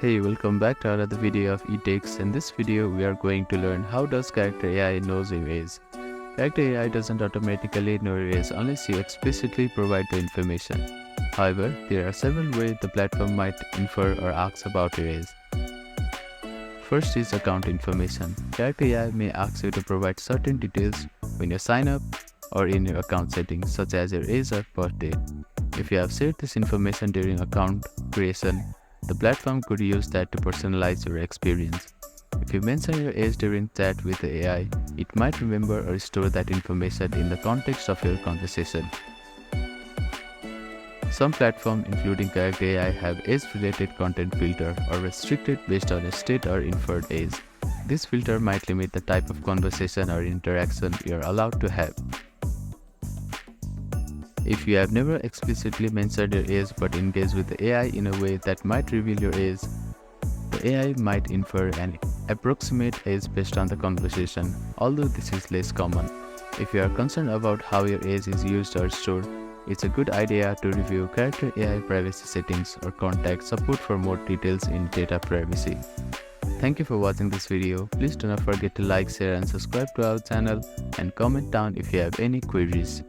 Hey, welcome back to another video of eTechs. In this video, we are going to learn how does Character AI knows your age. Character AI doesn't automatically know your age unless you explicitly provide the information. However, there are several ways the platform might infer or ask about your age. First is account information. Character AI may ask you to provide certain details when you sign up or in your account settings, such as your age or birthday. If you have shared this information during account creation, the platform could use that to personalize your experience. If you mention your age during chat with the AI, it might remember or store that information in the context of your conversation. Some platforms, including Character AI, have age-related content filter or restricted based on a state or inferred age. This filter might limit the type of conversation or interaction you are allowed to have. If you have never explicitly mentioned your age but engage with the AI in a way that might reveal your age, the AI might infer an approximate age based on the conversation, although this is less common. If you are concerned about how your age is used or stored, it's a good idea to review Character AI privacy settings or contact support for more details in data privacy. Thank you for watching this video. Please do not forget to like, share and subscribe to our channel and comment down if you have any queries.